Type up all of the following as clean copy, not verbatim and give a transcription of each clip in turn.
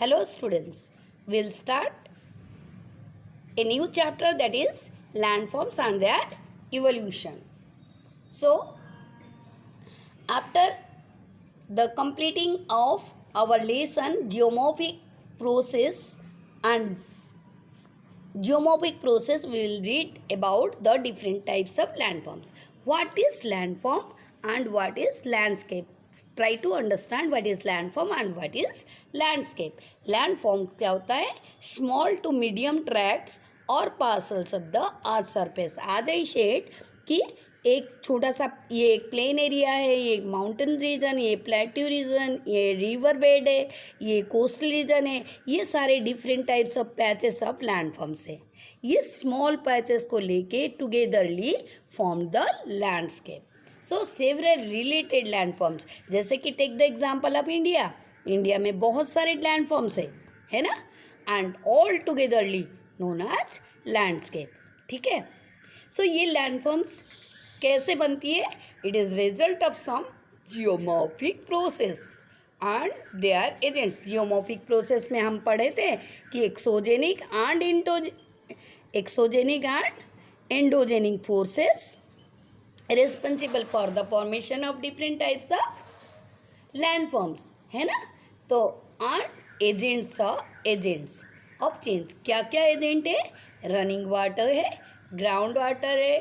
Hello students, we'll start a new chapter, that is landforms and their evolution. So, after the completing of our lesson geomorphic process and geomorphic process, we will read about the different types of landforms. What is landform and what is landscape? Try to understand what is landform and what is landscape. Landform क्या होता है? Small to medium tracts और parcels of the earth surface. आज आई shade कि एक छोटा सा ये एक प्लेन एरिया है, ये एक माउंटेन रीजन, ये प्लेट्यू रीजन, ये रिवर बेड है, ये कोस्टल रीजन है. ये सारे different types of patches of landforms है. ये स्मॉल पैचेस को लेके togetherly form the landscape. So several related landforms, जैसे कि take the example of India. India में बहुत सारे लैंडफॉर्म्स है ना, and all togetherly known as landscape. ठीक है. सो ये लैंडफॉर्म्स कैसे बनती है? It is result of some geomorphic process and they are agents. Geomorphic process में हम पढ़े थे कि exogenic and endogenic forces responsible for the formation of different types of landforms, है ना. तो एजेंट्स ऑफ चेंज. क्या क्या एजेंट है? रनिंग वाटर है, ग्राउंड वाटर है,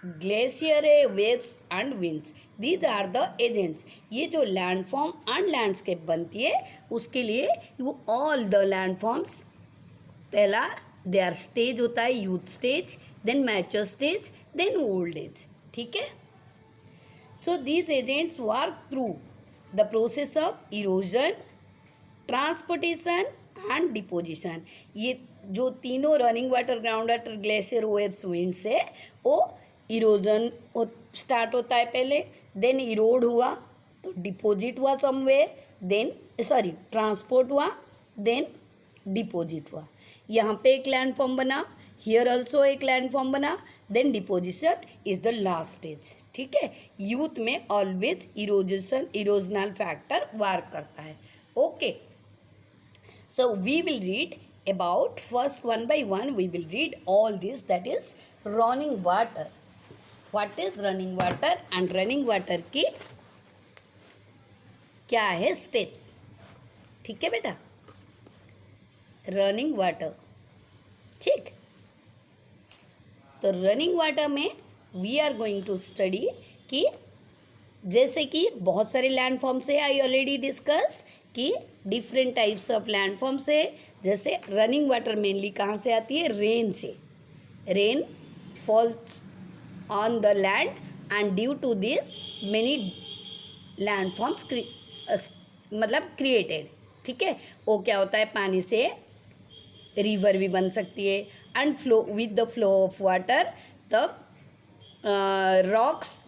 ग्लेशियर है, waves and winds. These are the agents. ये जो लैंडफॉर्म एंड लैंडस्केप बनती है उसके लिए वो ऑल द लैंडफॉर्म्स, पहला देयर स्टेज होता है youth stage, then mature stage, then old age. ठीक है. So these agents work through the process of erosion, transportation and deposition. ये जो तीनों running water, ground water, glacier, waves, winds है, वो इरोजन स्टार्ट होता है पहले, देन इरोड हुआ तो डिपोजिट हुआ समवेयर, देन ट्रांसपोर्ट हुआ, देन डिपोजिट हुआ. यहाँ पे एक लैंडफॉर्म बना, हियर ऑल्सो एक लैंडफॉर्म बना, then deposition is the last stage. ठीक है. यूथ में ऑलवेज इरोजनल फैक्टर वर्क करता है. Okay. So we will read about first one by one. We will read all this, that is running water. What is running water and running water की क्या है steps? ठीक है बेटा. Running water. ठीक. तो रनिंग वाटर में we are going to study कि जैसे कि बहुत सारे लैंडफॉर्म से आई ऑलरेडी डिस्कस्ड कि डिफरेंट टाइप्स ऑफ लैंडफॉर्म्स है. जैसे रनिंग वाटर मेनली कहाँ से आती है? रेन से. Rain falls on the land and due to this many landforms मतलब क्रिएटेड. ठीक है. वो क्या होता है? पानी से रिवर भी बन सकती है, and flow with the flow of water the rocks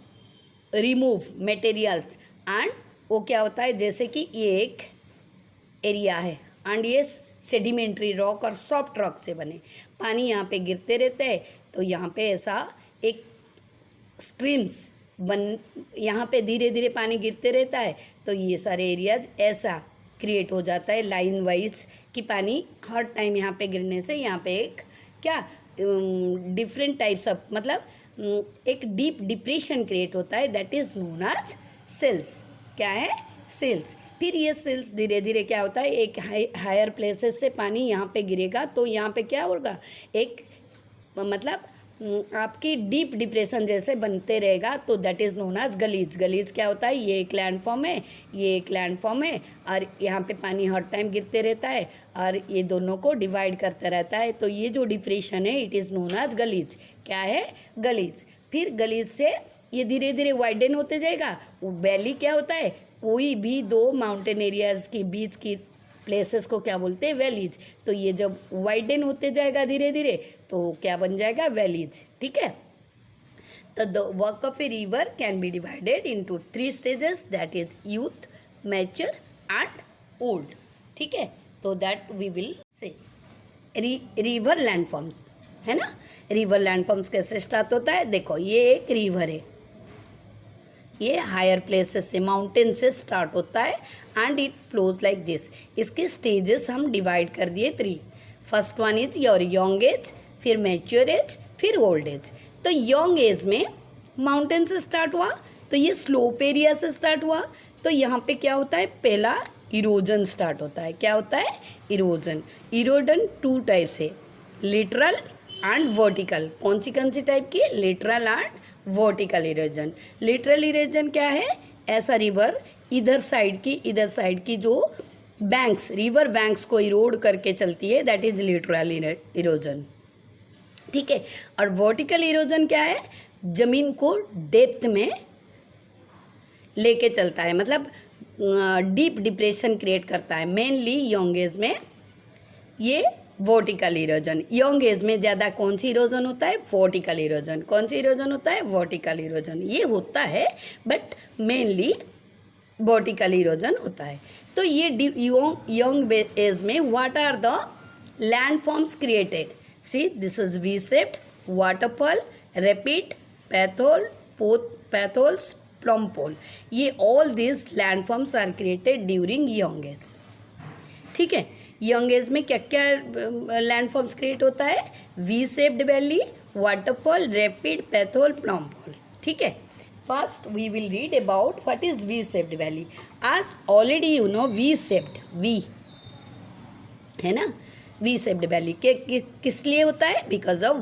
remove materials. And वो क्या होता है? जैसे कि ये एक एरिया है एंड ये सेडिमेंट्री रॉक और सॉफ्ट रॉक से बने. पानी यहाँ पे गिरते रहते हैं तो यहाँ पे ऐसा एक स्ट्रीम्स यहाँ पे धीरे धीरे पानी गिरते रहता है तो ये सारे एरियाज ऐसा क्रिएट हो जाता है लाइन वाइज कि पानी हर टाइम यहाँ पे गिरने से यहाँ पे एक क्या डिफरेंट टाइप्स ऑफ मतलब एक डीप डिप्रेशन क्रिएट होता है, that is known as cells. क्या है? सेल्स. फिर ये सेल्स धीरे धीरे क्या होता है? एक हायर प्लेसेस से पानी यहाँ पे गिरेगा तो यहाँ पे क्या होगा? एक मतलब आपकी डीप डिप्रेशन जैसे बनते रहेगा तो दैट इज़ नोन एज गलीज. गलीज क्या होता है? ये एक लैंडफॉर्म है, ये एक लैंडफॉर्म है, और यहाँ पे पानी हर टाइम गिरते रहता है और ये दोनों को डिवाइड करता रहता है. तो ये जो डिप्रेशन है इट इज़ नोन एज गलीज. क्या है? गलीज. फिर गलीज से ये धीरे धीरे वाइडन होते जाएगा. वो वैली क्या होता है? कोई भी दो माउंटेन एरियाज़ के बीच की प्लेसेस को क्या बोलते हैं? वैलीज. तो ये जब वाइडन होते जाएगा धीरे धीरे तो क्या बन जाएगा? वैलीज. ठीक है. तो the work of a river can be divided into 3 stages, that is youth, mature and old. ठीक है. तो that we will say river landforms, है ना. रिवर लैंडफॉर्म्स कैसे स्टार्ट होता है? देखो ये एक रिवर है, ये हायर प्लेसेस से, माउंटेन से स्टार्ट होता है and it flows like this. इसके स्टेजेस हम डिवाइड कर दिए 3। First one is your young age, फिर मैच्योर एज, फिर ओल्ड एज। तो यंग एज में माउंटेन से स्टार्ट हुआ, तो ये स्लोप एरिया से स्टार्ट हुआ। तो यहाँ पे क्या होता है, पहला इरोजन स्टार्ट होता है। क्या होता है, इरोजन। इरोजन 2 टाइप से, लिटरल एंड वर्टिकल। कौन सी टाइप की, literal and vertical erosion. Literal erosion क्या है, ऐसा रिवर इधर साइड की जो बैंक्स, रिवर बैंक्स को इरोड करके चलती है, दैट इज लिटरल इरोजन। ठीक है। और वर्टिकल इरोजन क्या है, जमीन को डेप्थ में लेके चलता है, मतलब डीप डिप्रेशन क्रिएट करता है। मेनली यंग एज में ये वर्टिकल इरोजन। यंग एज में ज़्यादा कौन सी इरोजन होता है, वर्टिकल इरोजन। कौन सी इरोजन होता है, वर्टिकल इरोजन। ये होता है बट मेनली वर्टिकल इरोजन होता है। तो ये यंग एज में what are the land forms created, see this is V shaped, waterfall, rapid, potholes, plunge pool. ये all this land forms are created during young age. ठीक है। यंग एज में क्या क्या लैंड फॉर्म्स क्रिएट होता है, V shaped valley, waterfall, rapid, pothole, plunge pool. ठीक है। First we will read about what is V shaped valley. आज already you know V shaped, V है ना, वी शेप्ड वैली के किस लिए होता है, because of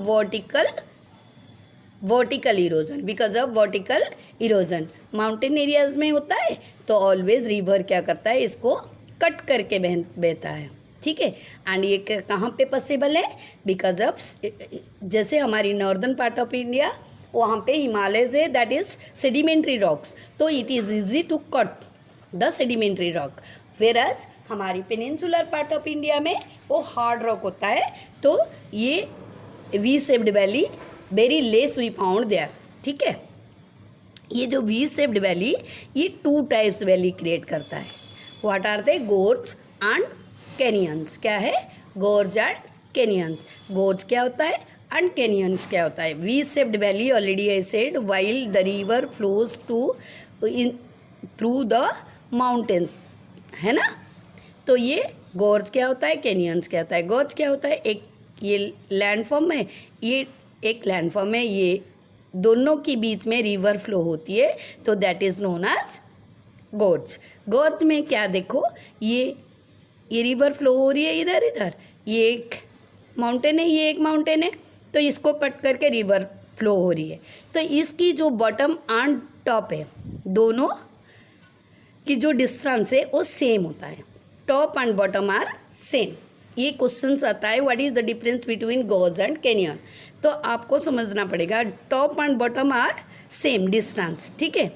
vertical erosion. Because of vertical erosion mountain areas में होता है, तो ऑलवेज रिवर क्या करता है, इसको कट करके बहता है। ठीक है। एंड ये कहाँ पे पॉसिबल है, बिकॉज ऑफ, जैसे हमारी नॉर्दर्न पार्ट ऑफ इंडिया, वहाँ पे हिमालयज है, दैट इज सेडिमेंट्री रॉक्स, तो it is easy to cut the sedimentary rock. Whereas हमारी पेनिनसुलर पार्ट ऑफ इंडिया में वो हार्ड रॉक होता है, तो ये V shaped valley very less we found there. ठीक है। ये जो वी शेप्ड वैली, ये 2 टाइप्स वैली क्रिएट करता है। What are they, gorge and canyons. क्या है, गोर्ज एंड कैनियंस। गोर्ज क्या होता है एंड कैनियंस क्या होता है। V shaped valley already I said, while the river flows through the mountains, है ना। तो ये गोर्ज क्या होता है, कैनियंस क्या होता है। गोर्ज क्या होता है, एक ये लैंडफॉर्म है, ये एक लैंडफॉर्म है, ये दोनों के बीच में रिवर फ्लो होती है, तो that is known as gorge. Gorge में क्या देखो, ये रिवर फ्लो हो रही है इधर इधर, ये एक माउंटेन है, ये एक माउंटेन है, तो इसको कट करके रिवर फ्लो हो रही है। तो इसकी जो बॉटम एंड टॉप है, दोनों की जो डिस्टेंस है वो सेम होता है। Top and bottom are same. ये क्वेश्चन आता है, what is the difference between gorge and canyon. तो आपको समझना पड़ेगा, top and bottom are same distance. ठीक है।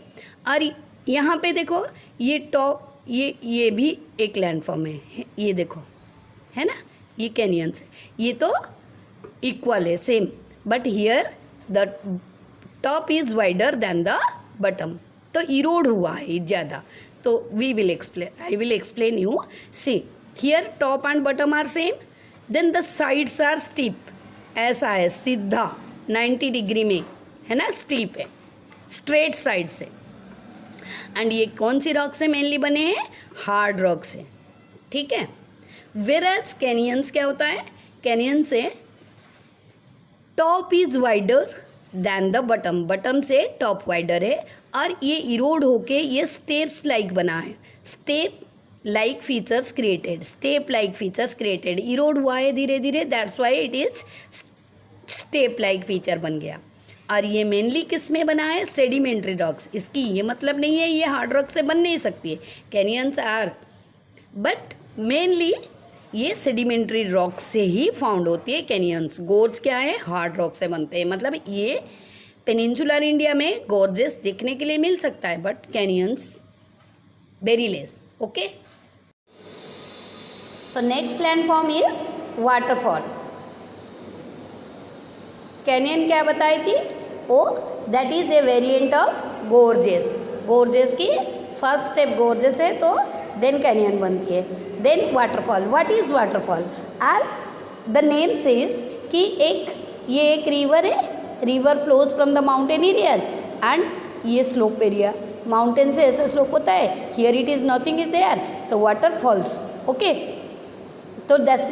और यहाँ पे देखो, ये टॉप, ये भी एक लैंडफॉर्म है, ये देखो, है ना, ये कैनियंस है, ये तो इक्वल है, same, but here the top is wider than the bottom, तो इरोड हुआ है ज़्यादा। तो we will explain, I will explain you. See here top and bottom are same, then the sides are steep. ऐसा है, सीधा 90 degree में, है ना, स्टीप है, स्ट्रेट साइड से। एंड ये कौन सी रॉक से मेनली बने हैं, हार्ड रॉक से। ठीक है। वेराज कैनियंस क्या होता है, कैनियन से top is wider than the bottom, bottom से टॉप वाइडर है, और ये इरोड होके ये स्टेप्स लाइक बना है, step like features created, step like features created, Erode हुआ है धीरे धीरे, that's why it is step like feature बन गया। और ये मेनली किस में बना है, सेडिमेंट्री रॉक्स। इसकी ये मतलब नहीं है ये हार्ड रॉक से बन नहीं सकती है, कैनियंस आर, बट मेनली ये सेडिमेंट्री रॉक से ही फाउंड होती है कैनियंस। गोर्ज क्या है, हार्ड रॉक से बनते हैं, मतलब ये पेनिनसुलर इंडिया में गोर्जेस देखने के लिए मिल सकता है, but canyons very less. Okay. So next landform is waterfall. Canyon क्या बताई थी वो, that is a variant of gorges. Gorges की फर्स्ट स्टेप गोर्जेस है, तो देन कैनियन बनती है, then waterfall. What is waterfall, as the name says कि ये एक रिवर है, river flows from the mountain areas and ये स्लोप एरिया माउंटेन से ऐसा स्लोप होता है, here it is nothing is there, तो वाटर फॉल्स। ओके, तो दैट्स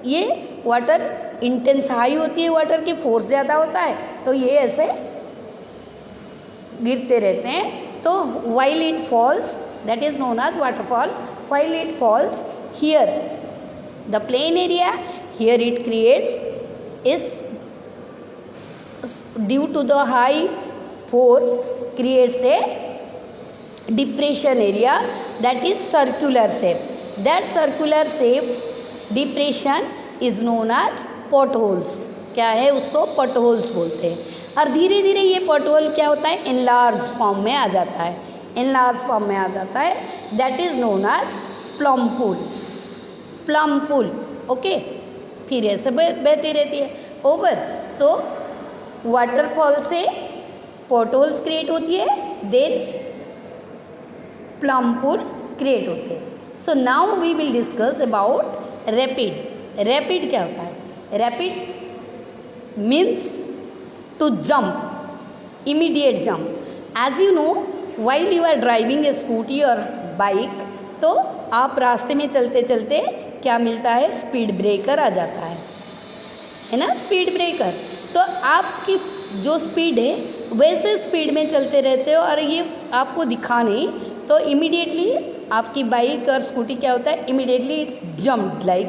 ये वाटर इंटेंस हाई होती है, वाटर की फोर्स ज़्यादा होता है, तो ये ऐसे गिरते रहते हैं। तो while it falls, that is known as waterfall, while it falls here the plain area, here it creates is due to the high force creates a depression area that is circular shape. That circular shape depression is known as potholes. क्या है, उसको potholes बोलते हैं। और धीरे धीरे ये pothole क्या होता है, enlarge फॉर्म में आ जाता है, enlarge फॉर्म में आ जाता है, that is known as plum pool, plum pool। Okay, फिर ऐसे बहती रहती है ओवर। सो वाटरफॉल से पोटहोल्स क्रिएट होती है, देन प्लम पूल क्रिएट होते हैं। So now we will discuss about rapid. Rapid क्या होता है, rapid means to jump, immediate jump. As you know, while you are driving a scooty और बाइक, तो आप रास्ते में चलते चलते क्या मिलता है, स्पीड ब्रेकर आ जाता है ना, स्पीड ब्रेकर। तो आपकी जो स्पीड है वैसे स्पीड में चलते रहते हो और ये आपको दिखा नहीं, तो इमीडिएटली आपकी बाइक और स्कूटी क्या होता है, इमीडिएटली इट्स जंप लाइक,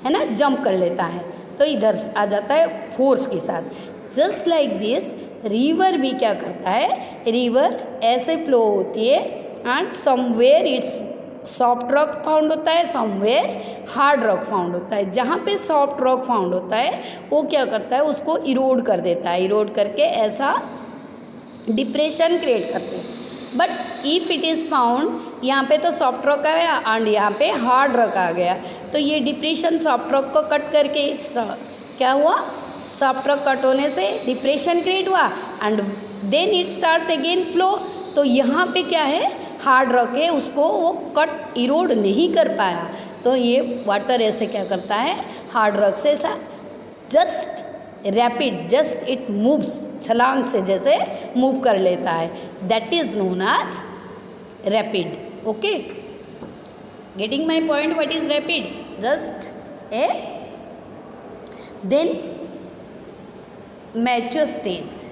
है ना, जंप कर लेता है, तो इधर आ जाता है फोर्स के साथ। जस्ट लाइक दिस रिवर भी क्या करता है, रिवर ऐसे फ्लो होती है and somewhere it's soft rock found होता है, समवेयर हार्ड रॉक फाउंड होता है। जहाँ पे सॉफ्ट रॉक फाउंड होता है वो क्या करता है, उसको इरोड कर देता है, इरोड करके ऐसा डिप्रेशन क्रिएट करते हैं। But if it is found, यहाँ पे तो सॉफ्ट रॉक आया एंड यहाँ पे हार्ड रॉक आ गया, तो ये डिप्रेशन सॉफ्ट रॉक को कट करके क्या हुआ, सॉफ्ट रॉक कट होने से डिप्रेशन क्रिएट हुआ and then it starts again flow. तो यहाँ पे क्या है, हार्ड रॉक है, उसको वो कट इरोड नहीं कर पाया, तो ये वाटर ऐसे क्या करता है, हार्ड रॉक से ऐसा just rapid, just it moves, छलांग से जैसे मूव कर लेता है, that is known as rapid. Okay, getting my point, what is rapid, just a then mature stage.